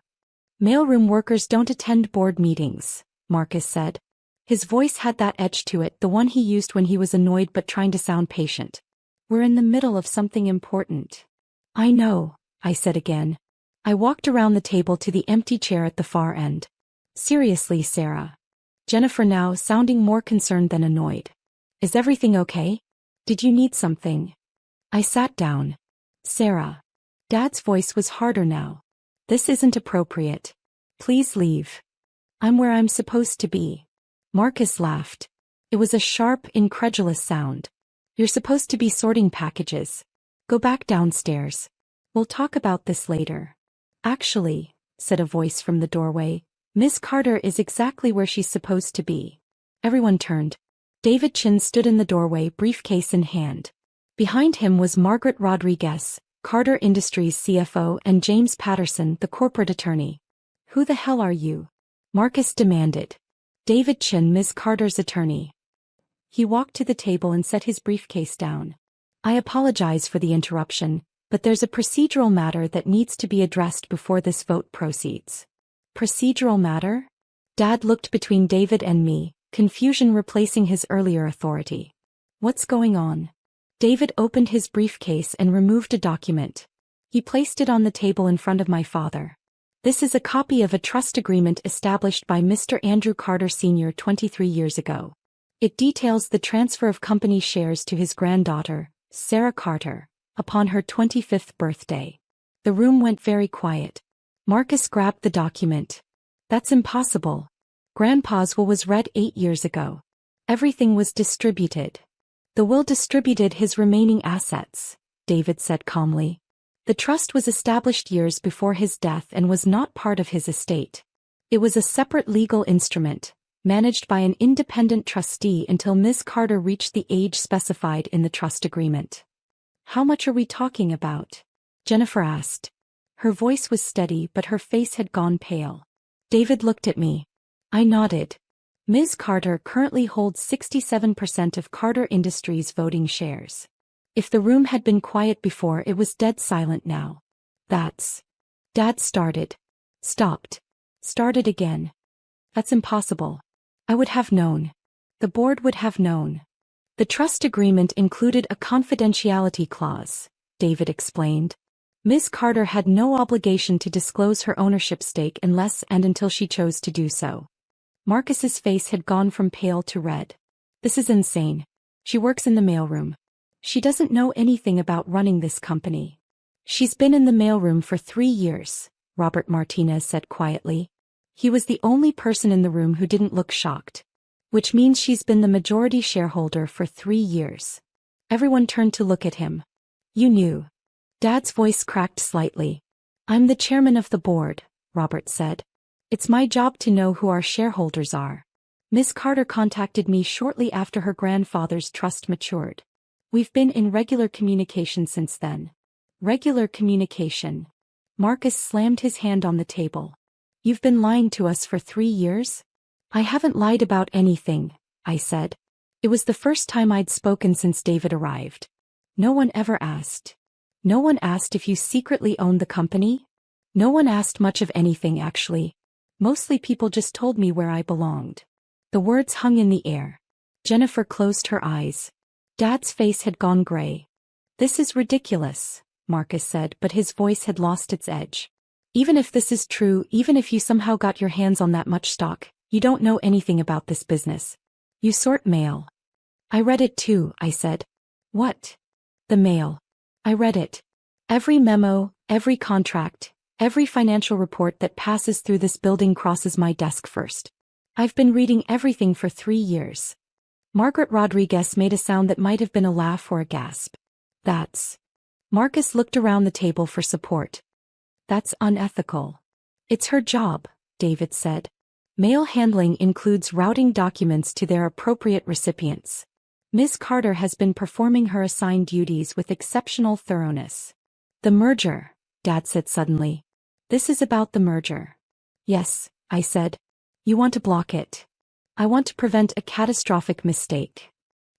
A: Mailroom workers don't attend board meetings, Marcus said. His voice had that edge to it, the one he used when he was annoyed but trying to sound patient. We're in the middle of something important. I know, I said again. I walked around the table to the empty chair at the far end. Seriously, Sarah. Jennifer now sounding more concerned than annoyed. Is everything okay? Did you need something? I sat down. Sarah. Dad's voice was harder now. This isn't appropriate. Please leave. I'm where I'm supposed to be. Marcus laughed. It was a sharp, incredulous sound. You're supposed to be sorting packages. Go back downstairs. We'll talk about this later. Actually, said a voice from the doorway, Miss Carter is exactly where she's supposed to be. Everyone turned. David Chin stood in the doorway, briefcase in hand. Behind him was Margaret Rodriguez, Carter Industries CFO, and James Patterson, the corporate attorney. Who the hell are you? Marcus demanded. David Chin, Ms. Carter's attorney. He walked to the table and set his briefcase down. I apologize for the interruption, but there's a procedural matter that needs to be addressed before this vote proceeds. Procedural matter? Dad looked between David and me, confusion replacing his earlier authority. What's going on? David opened his briefcase and removed a document. He placed it on the table in front of my father. This is a copy of a trust agreement established by Mr. Andrew Carter Sr. 23 years ago. It details the transfer of company shares to his granddaughter, Sarah Carter, upon her 25th birthday. The room went very quiet. Marcus grabbed the document. That's impossible. Grandpa's will was read 8 years ago. Everything was distributed. The will distributed his remaining assets, David said calmly. The trust was established years before his death and was not part of his estate. It was a separate legal instrument, managed by an independent trustee until Ms. Carter reached the age specified in the trust agreement. How much are we talking about? Jennifer asked. Her voice was steady, but her face had gone pale. David looked at me. I nodded. Ms. Carter currently holds 67% of Carter Industries voting shares. If the room had been quiet before, it was dead silent now. That's... Dad started. Stopped. Started again. That's impossible. I would have known. The board would have known. The trust agreement included a confidentiality clause, David explained. Ms. Carter had no obligation to disclose her ownership stake unless and until she chose to do so. Marcus's face had gone from pale to red. This is insane. She works in the mailroom. She doesn't know anything about running this company. She's been in the mailroom for 3 years, Robert Martinez said quietly. He was the only person in the room who didn't look shocked. Which means she's been the majority shareholder for 3 years. Everyone turned to look at him. You knew. Dad's voice cracked slightly. I'm the chairman of the board, Robert said. It's my job to know who our shareholders are. Miss Carter contacted me shortly after her grandfather's trust matured. We've been in regular communication since then. Regular communication. Marcus slammed his hand on the table. You've been lying to us for 3 years? I haven't lied about anything, I said. It was the first time I'd spoken since David arrived. No one ever asked. No one asked if you secretly owned the company? No one asked much of anything actually. Mostly people just told me where I belonged. The words hung in the air. Jennifer closed her eyes. Dad's face had gone gray. This is ridiculous, Marcus said, but his voice had lost its edge. Even if this is true, even if you somehow got your hands on that much stock, You don't know anything about this business. You sort mail. I read it too, I said. What? The mail. I read it. Every memo, every contract, every financial report that passes through this building crosses my desk first. I've been reading everything for 3 years. Margaret Rodriguez made a sound that might have been a laugh or a gasp. That's... Marcus looked around the table for support. That's unethical. It's her job, David said. Mail handling includes routing documents to their appropriate recipients. Ms. Carter has been performing her assigned duties with exceptional thoroughness. The merger, Dad said suddenly. This is about the merger. Yes, I said. You want to block it. I want to prevent a catastrophic mistake.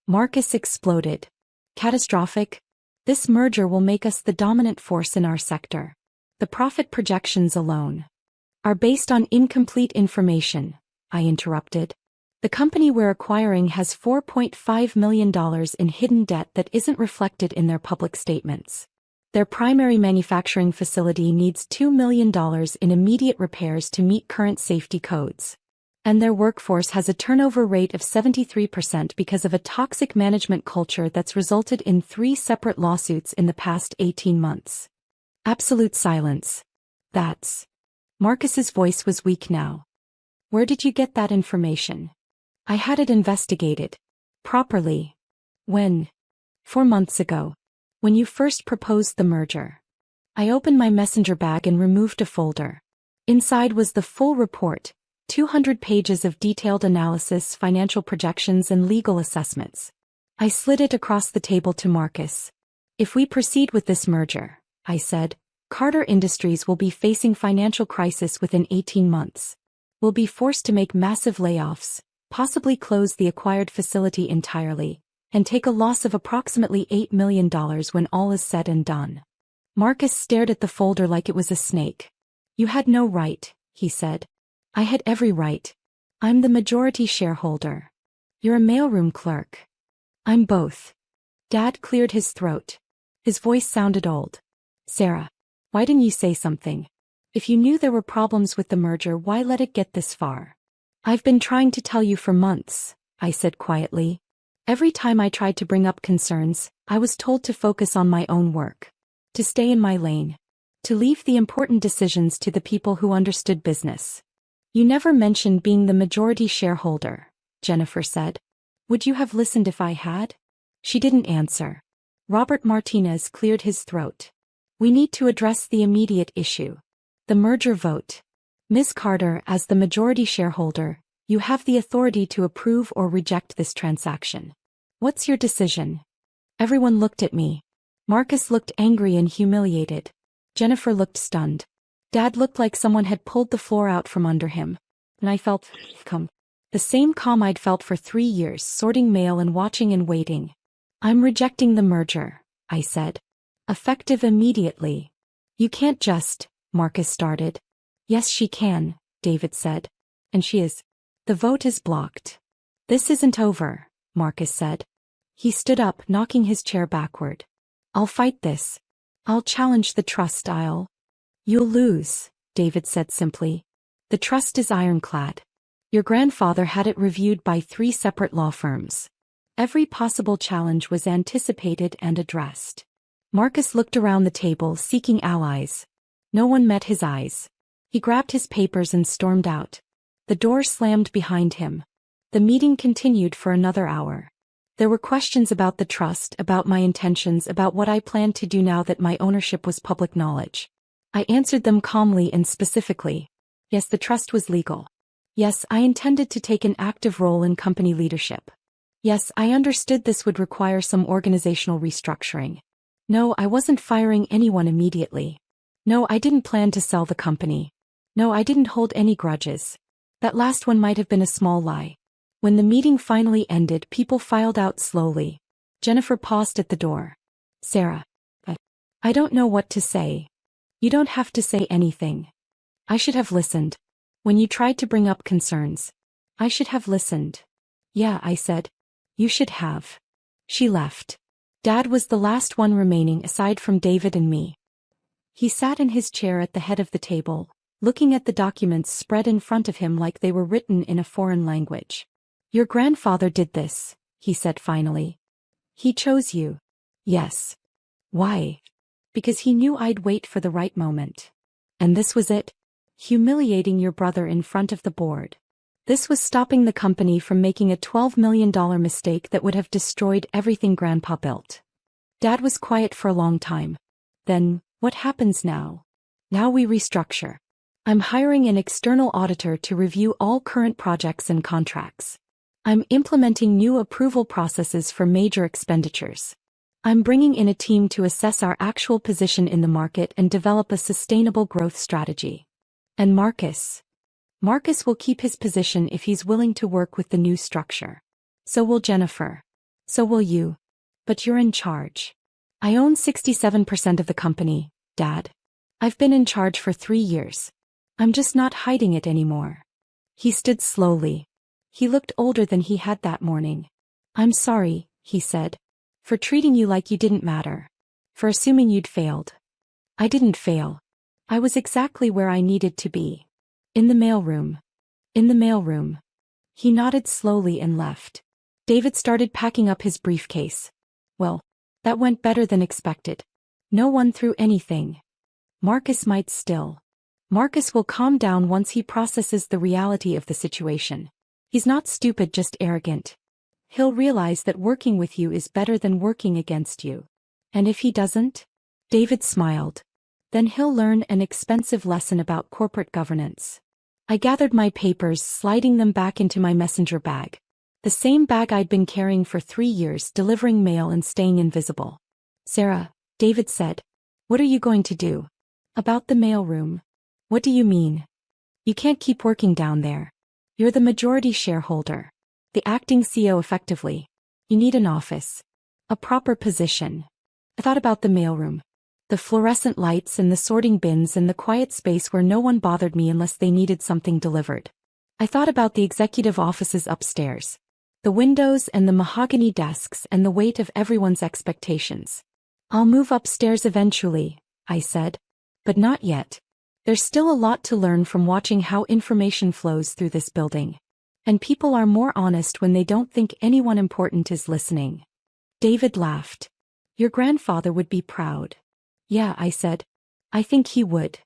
A: Marcus exploded. Catastrophic? This merger will make us the dominant force in our sector. The profit projections alone are based on incomplete information, I interrupted. The company we're acquiring has $4.5 million in hidden debt that isn't reflected in their public statements. Their primary manufacturing facility needs $2 million in immediate repairs to meet current safety codes. And their workforce has a turnover rate of 73% because of a toxic management culture that's resulted in 3 separate lawsuits in the past 18 months. Absolute silence. That's... Marcus's voice was weak now. Where did you get that information? I had it investigated. Properly. When? 4 months ago. When you first proposed the merger. I opened my messenger bag and removed a folder. Inside was the full report, 200 pages of detailed analysis, financial projections, and legal assessments. I slid it across the table to Marcus. If we proceed with this merger, I said, Carter Industries will be facing financial crisis within 18 months. We'll be forced to make massive layoffs, possibly close the acquired facility entirely, and take a loss of approximately $8 million when all is said and done. Marcus stared at the folder like it was a snake. You had no right, he said. I had every right. I'm the majority shareholder. You're a mailroom clerk. I'm both. Dad cleared his throat. His voice sounded old. Sarah, why didn't you say something? If you knew there were problems with the merger, why let it get this far? I've been trying to tell you for months, I said quietly. Every time I tried to bring up concerns, I was told to focus on my own work. To stay in my lane. To leave the important decisions to the people who understood business. You never mentioned being the majority shareholder, Jennifer said. Would you have listened if I had? She didn't answer. Robert Martinez cleared his throat. We need to address the immediate issue. The merger vote. Ms. Carter, as the majority shareholder, you have the authority to approve or reject this transaction. What's your decision? Everyone looked at me. Marcus looked angry and humiliated. Jennifer looked stunned. Dad looked like someone had pulled the floor out from under him. And I felt calm. The same calm I'd felt for 3 years, sorting mail and watching and waiting. I'm rejecting the merger, I said. Effective immediately. You can't just, Marcus started. Yes, she can, David said. And she is. The vote is blocked. This isn't over, Marcus said. He stood up, knocking his chair backward. I'll fight this. I'll challenge the trust. You'll lose, David said simply. The trust is ironclad. Your grandfather had it reviewed by 3 separate law firms. Every possible challenge was anticipated and addressed. Marcus looked around the table, seeking allies. No one met his eyes. He grabbed his papers and stormed out. The door slammed behind him. The meeting continued for another hour. There were questions about the trust, about my intentions, about what I planned to do now that my ownership was public knowledge. I answered them calmly and specifically. Yes, the trust was legal. Yes, I intended to take an active role in company leadership. Yes, I understood this would require some organizational restructuring. No, I wasn't firing anyone immediately. No, I didn't plan to sell the company. No, I didn't hold any grudges. That last one might have been a small lie. When the meeting finally ended, people filed out slowly. Jennifer paused at the door. Sarah. I don't know what to say. You don't have to say anything. I should have listened. When you tried to bring up concerns. I should have listened. Yeah, I said. You should have. She left. Dad was the last one remaining aside from David and me. He sat in his chair at the head of the table, looking at the documents spread in front of him like they were written in a foreign language. "Your grandfather did this," he said finally. "He chose you." "Yes." "Why?" "Because he knew I'd wait for the right moment." "And this was it?" "Humiliating your brother in front of the board. This was stopping the company from making a $12 million mistake that would have destroyed everything Grandpa built." Dad was quiet for a long time. "Then, what happens now?" "Now we restructure. I'm hiring an external auditor to review all current projects and contracts. I'm implementing new approval processes for major expenditures. I'm bringing in a team to assess our actual position in the market and develop a sustainable growth strategy. And Marcus will keep his position if he's willing to work with the new structure. So will Jennifer. So will you. But you're in charge. I own 67% of the company, Dad. I've been in charge for 3 years. I'm just not hiding it anymore." He stood slowly. He looked older than he had that morning. "I'm sorry," he said, "for treating you like you didn't matter. For assuming you'd failed. I didn't fail. I was exactly where I needed to be. In the mailroom. In the mailroom." He nodded slowly and left. David started packing up his briefcase. Well, that went better than expected. No one threw anything. Marcus might still. Marcus will calm down once he processes the reality of the situation. He's not stupid, just arrogant. He'll realize that working with you is better than working against you. And if he doesn't? David smiled. Then he'll learn an expensive lesson about corporate governance. I gathered my papers, sliding them back into my messenger bag. The same bag I'd been carrying for 3 years, delivering mail and staying invisible. "Sarah," David said, "what are you going to do?" "About the mailroom." "What do you mean?" "You can't keep working down there. You're the majority shareholder. The acting CEO effectively. You need an office. A proper position." I thought about the mailroom. The fluorescent lights and the sorting bins and the quiet space where no one bothered me unless they needed something delivered. I thought about the executive offices upstairs. The windows and the mahogany desks and the weight of everyone's expectations. "I'll move upstairs eventually," I said. "But not yet. There's still a lot to learn from watching how information flows through this building. And people are more honest when they don't think anyone important is listening." David laughed. "Your grandfather would be proud." "Yeah," I said. "I think he would."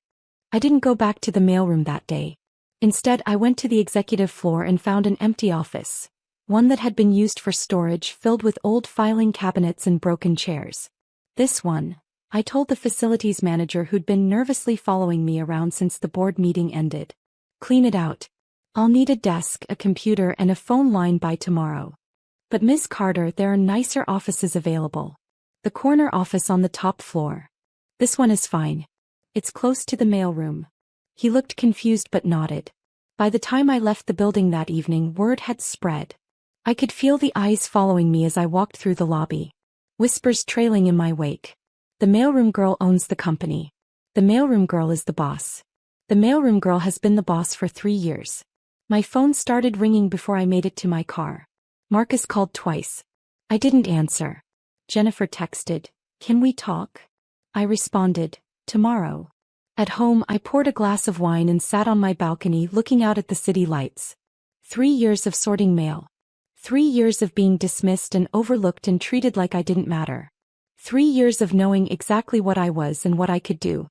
A: I didn't go back to the mailroom that day. Instead, I went to the executive floor and found an empty office. One that had been used for storage, filled with old filing cabinets and broken chairs. "This one," I told the facilities manager who'd been nervously following me around since the board meeting ended. "Clean it out. I'll need a desk, a computer, and a phone line by tomorrow." "But Ms. Carter, there are nicer offices available. The corner office on the top floor." "This one is fine. It's close to the mailroom." He looked confused but nodded. By the time I left the building that evening, word had spread. I could feel the eyes following me as I walked through the lobby. Whispers trailing in my wake. "The mailroom girl owns the company. The mailroom girl is the boss. The mailroom girl has been the boss for 3 years." My phone started ringing before I made it to my car. Marcus called twice. I didn't answer. Jennifer texted, "Can we talk?" I responded, "Tomorrow." At home, I poured a glass of wine and sat on my balcony looking out at the city lights. 3 years of sorting mail. 3 years of being dismissed and overlooked and treated like I didn't matter. 3 years of knowing exactly what I was and what I could do.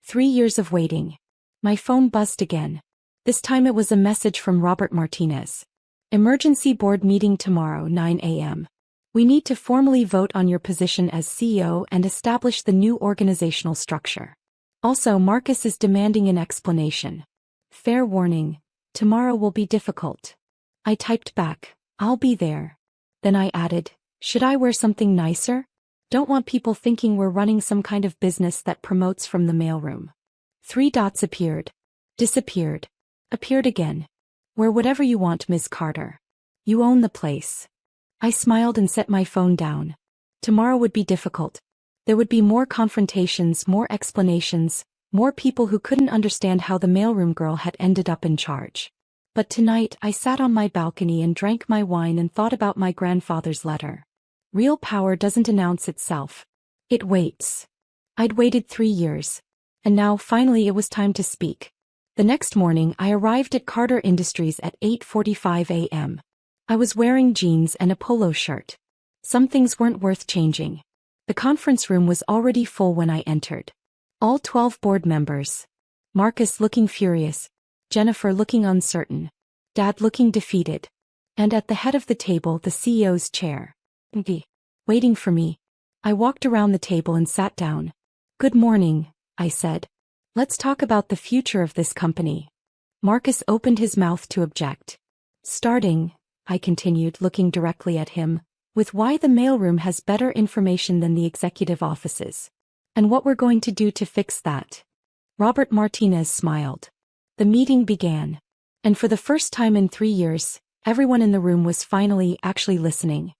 A: 3 years of waiting. My phone buzzed again. This time it was a message from Robert Martinez. "Emergency board meeting tomorrow, 9 a.m. We need to formally vote on your position as CEO and establish the new organizational structure. Also, Marcus is demanding an explanation. Fair warning, tomorrow will be difficult." I typed back, "I'll be there." Then I added, "Should I wear something nicer? Don't want people thinking we're running some kind of business that promotes from the mailroom." 3 dots appeared. Disappeared. Appeared again. "Wear whatever you want, Ms. Carter. You own the place." I smiled and set my phone down. Tomorrow would be difficult. There would be more confrontations, more explanations, more people who couldn't understand how the mailroom girl had ended up in charge. But tonight I sat on my balcony and drank my wine and thought about my grandfather's letter. Real power doesn't announce itself. It waits. I'd waited 3 years. And now finally it was time to speak. The next morning I arrived at Carter Industries at 8:45 a.m. I was wearing jeans and a polo shirt. Some things weren't worth changing. The conference room was already full when I entered. All 12 board members. Marcus looking furious, Jennifer looking uncertain, Dad looking defeated. And at the head of the table the CEO's chair. Waiting for me. I walked around the table and sat down. "Good morning," I said. "Let's talk about the future of this company." Marcus opened his mouth to object. "Starting," I continued, looking directly at him, "with why the mailroom has better information than the executive offices. And what we're going to do to fix that." Robert Martinez smiled. The meeting began. And for the first time in 3 years, everyone in the room was finally actually listening.